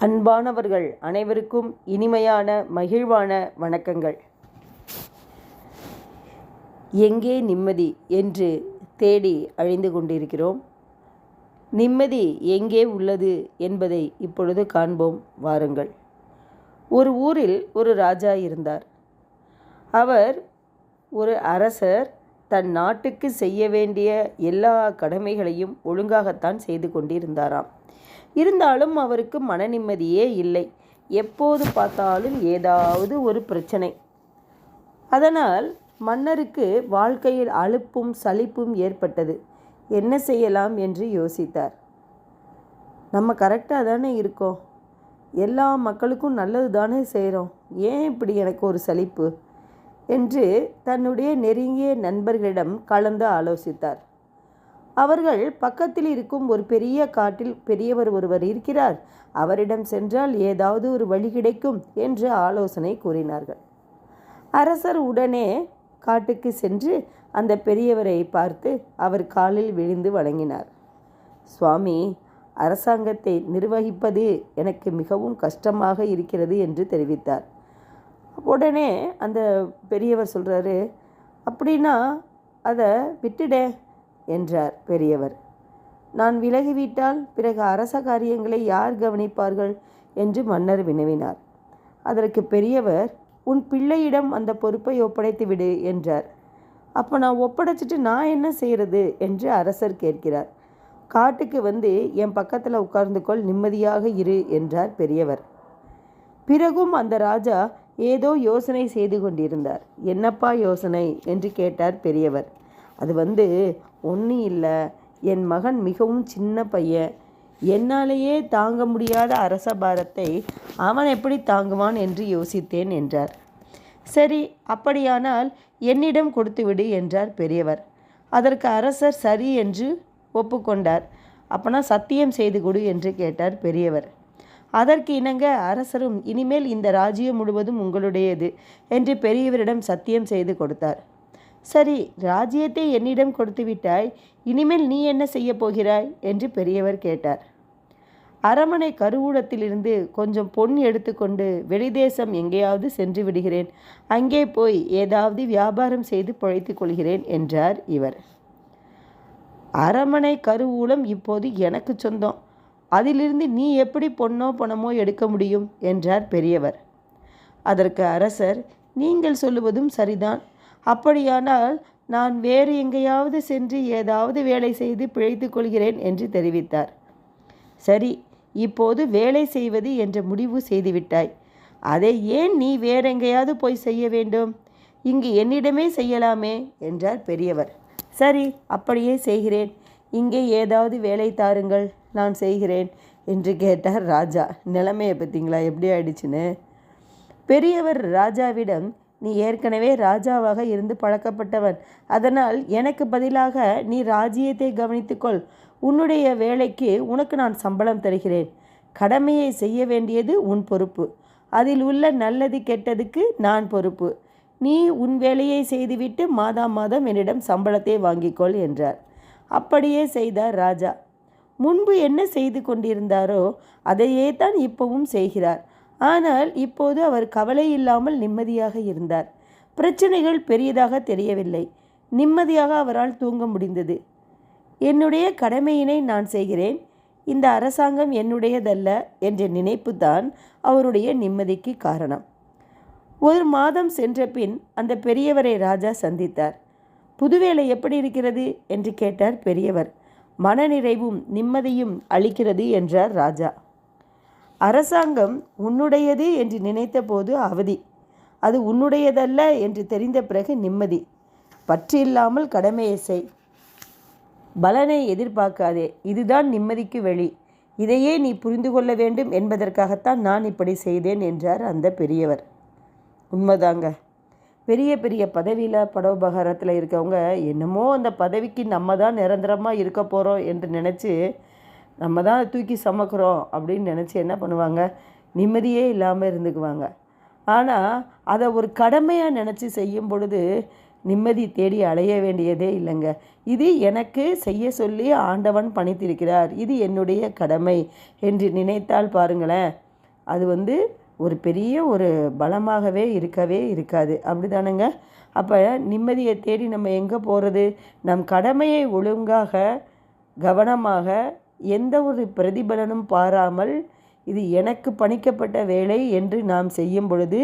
அன்பானவர்கள் அனைவருக்கும் இனிமையான மகிழ்வான வணக்கங்கள். எங்கே நிம்மதி என்று தேடி அழிந்து கொண்டிருக்கிறோம். நிம்மதி எங்கே உள்ளது என்பதை இப்பொழுது காண்போம் வாருங்கள். ஒரு ஊரில் ஒரு ராஜா இருந்தார். அவர் ஒரு அரசர் தன் நாட்டுக்கு செய்ய வேண்டிய எல்லா கடமைகளையும் ஒழுங்காகத்தான் செய்து கொண்டிருந்தாராம். இருந்தாலும் அவருக்கு மன நிம்மதியே இல்லை. எப்போது பார்த்தாலும் ஏதாவது ஒரு பிரச்சனை. அதனால் மன்னருக்கு வாழ்க்கையில் அலுப்பும் சலிப்பும் ஏற்பட்டது. என்ன செய்யலாம் என்று யோசித்தார். நம்ம கரெக்டாக தானே இருக்கோம், எல்லா மக்களுக்கும் நல்லது தானே செய்கிறோம், ஏன் இப்படி எனக்கு ஒரு சலிப்பு என்று தன்னுடைய நெருங்கிய நண்பர்களிடம் கலந்து ஆலோசித்தார். அவர்கள் பக்கத்தில் இருக்கும் ஒரு பெரிய காட்டில் பெரியவர் ஒருவர் இருக்கிறார், அவரிடம் சென்றால் ஏதாவது ஒரு வழி கிடைக்கும் என்று ஆலோசனை கூறினார்கள். அரசர் உடனே காட்டுக்கு சென்று அந்த பெரியவரை பார்த்து அவர் காலில் விழுந்து வணங்கினார். சுவாமி, அரசாங்கத்தை நிர்வகிப்பது எனக்கு மிகவும் கஷ்டமாக இருக்கிறது என்று தெரிவித்தார். உடனே அந்த பெரியவர் சொல்கிறாரு, அப்படின்னா அதை விட்டுடே என்றார் பெரியவர். நான் விலகிவிட்டால் பிறகு அரச காரியங்களை யார் கவனிப்பார்கள் என்று மன்னர் வினவினார். அதற்கு பெரியவர், உன் பிள்ளையிடம் அந்த பொறுப்பை ஒப்படைத்து விடு என்றார். அப்போ நான் ஒப்படைச்சிட்டு நான் என்ன செய்கிறது என்று அரசர் கேட்கிறார். காட்டுக்கு வந்து என் பக்கத்தில் உட்கார்ந்து கொள், நிம்மதியாக இரு என்றார் பெரியவர். பிறகும் அந்த ராஜா ஏதோ யோசனை செய்து கொண்டிருந்தார். என்னப்பா யோசனை என்று கேட்டார் பெரியவர். அது ஒன்றும் இல்லை, என் மகன் மிகவும் சின்ன பையன், என்னாலேயே தாங்க முடியாத அரச பாரத்தை அவன் எப்படி தாங்குவான் என்று யோசித்தேன் என்றார். சரி, அப்படியானால் என்னிடம் கொடுத்துவிடு என்றார் பெரியவர். அதற்கு அரசர் சரி என்று ஒப்புக்கொண்டார். அப்பனா சத்தியம் செய்து கொடு என்று கேட்டார் பெரியவர். அதற்கு இணங்க அரசரும் இனிமேல் இந்த ராஜ்யம் முழுவதும் உங்களுடையது என்று பெரியவரிடம் சத்தியம் செய்து கொடுத்தார். சரி, ராஜ்யத்தை என்னிடம் கொடுத்து விட்டாய், இனிமேல் நீ என்ன செய்ய போகிறாய் என்று பெரியவர் கேட்டார். அரமனை கருவூலத்திலிருந்து கொஞ்சம் பொன் எடுத்துக்கொண்டு வெளிதேசம் எங்கேயாவது சென்று விடுகிறேன், அங்கே போய் ஏதாவது வியாபாரம் செய்து பிழைத்து கொள்கிறேன் என்றார் இவர். அரமனை கருவூலம் இப்போது எனக்கு சொந்தம், அதிலிருந்து நீ எப்படி பொன்னோ பணமோ எடுக்க முடியும் என்றார் பெரியவர். அதற்கு அரசர், நீங்கள் சொல்லுவதும் சரிதான், அப்படியானால் நான் வேறு எங்கேயாவது சென்று ஏதாவது வேலை செய்து பிழைத்து கொள்கிறேன் என்று தெரிவித்தார். சரி, இப்போது வேலை செய்வது என்ற முடிவு செய்துவிட்டாய், அதை ஏன் நீ வேறெங்கேயாவது போய் செய்ய வேண்டும், இங்கு என்னிடமே செய்யலாமே என்றார் பெரியவர். சரி, அப்படியே செய்கிறேன், இங்கே ஏதாவது வேலை தாருங்கள், நான் செய்கிறேன் என்று கேட்டார் ராஜா. நிலைமையை பார்த்தீங்களா எப்படி ஆயிடுச்சுன்னு. பெரியவர் ராஜாவிடம், நீ ஏற்கனவே ராஜாவாக இருந்து பழக்கப்பட்டவன், அதனால் எனக்கு பதிலாக நீ ராஜ்யத்தை கவனித்துக்கொள், உன்னுடைய வேலைக்கு உனக்கு நான் சம்பளம் தருகிறேன், கடமையை செய்ய வேண்டியது உன் பொறுப்பு, அதில் உள்ள நல்லது கெட்டதுக்கு நான் பொறுப்பு, நீ உன் வேலையை செய்துவிட்டு மாதம் என்னிடம் சம்பளத்தை வாங்கிக்கொள் என்றார். அப்படியே செய்தார் ராஜா. முன்பு என்ன செய்து கொண்டிருந்தாரோ அதையே தான் இப்பவும் செய்கிறார். ஆனால் இப்போது அவர் கவலை இல்லாமல் நிம்மதியாக இருந்தார். பிரச்சனைகள் பெரியதாக தெரியவில்லை, நிம்மதியாக அவரால் தூங்க முடிந்தது. என்னுடைய கடமையினை நான் செய்கிறேன், இந்த அரசாங்கம் என்னுடையதல்ல என்ற நினைப்பு தான் அவருடைய நிம்மதிக்கு காரணம். ஒரு மாதம் சென்ற பின் அந்த பெரியவரை ராஜா சந்தித்தார். புதுவேலை எப்படி இருக்கிறது என்று கேட்டார் பெரியவர். மனநிறைவும் நிம்மதியும் அளிக்கிறது என்றார் ராஜா. அரசாங்கம் உன்னுடையது என்று நினைத்த போது அவதி, அது உன்னுடையதல்ல என்று தெரிந்த பிறகு நிம்மதி. பற்று இல்லாமல் கடமையை செய், பலனை எதிர்பார்க்காதே, இதுதான் நிம்மதிக்கு வழி. இதையே நீ புரிந்து கொள்ள வேண்டும் என்பதற்காகத்தான் நான் இப்படி செய்தேன் என்றார் அந்த பெரியவர். உண்மைதாங்க, பெரிய பெரிய பதவியில் பரோபகாரத்தில் இருக்கவங்க என்னமோ அந்த பதவிக்கு நம்ம தான் நிரந்தரமாக இருக்க போகிறோம் என்று நினச்சி, நம்ம தான் தூக்கி சமக்கிறோம் அப்படின்னு நினச்சி என்ன பண்ணுவாங்க, நிம்மதியே இல்லாமல் இருந்துக்குவாங்க. ஆனால் அதை ஒரு கடமையாக நினச்சி செய்யும் பொழுது நிம்மதி தேடி அலைய வேண்டியதே இல்லைங்க. இது எனக்கு செய்ய சொல்லி ஆண்டவன் பணித்திருக்கிறார், இது என்னுடைய கடமை என்று நினைத்தால் பாருங்களேன், அது ஒரு பெரிய ஒரு பலமாகவே இருக்கவே இருக்காது. அப்படி தானேங்க? அப்போ நிம்மதியை தேடி நம்ம எங்கே போகிறது? நம் கடமையை ஒழுங்காக கவனமாக எந்த ஒரு பிரதிபலனும் பாராமல் இது எனக்கு பணிக்கப்பட்ட வேலை என்று நாம் செய்யும் பொழுது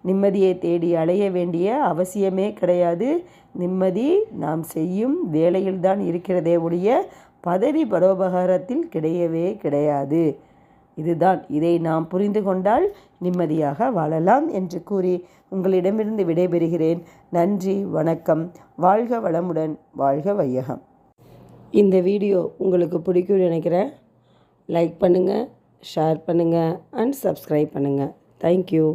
நிம்மதியை தேடி அலைய வேண்டிய அவசியமே கிடையாது. நிம்மதி நாம் செய்யும் வேலையில்தான் இருக்கிறதே ஒழிய பதவி பரோபகாரத்தில் கிடையவே கிடையாது. இதுதான், இதை நாம் புரிந்து கொண்டால் நிம்மதியாக வாழலாம் என்று கூறி உங்களிடமிருந்து விடைபெறுகிறேன். நன்றி, வணக்கம். வாழ்க வளமுடன், வாழ்க வையகம். இந்த வீடியோ உங்களுக்கு பிடிக்கும்னு நினைக்கிறேன். லைக் பண்ணுங்கள், ஷேர் பண்ணுங்கள் அண்ட் சப்ஸ்கிரைப் பண்ணுங்கள். தேங்க்யூ.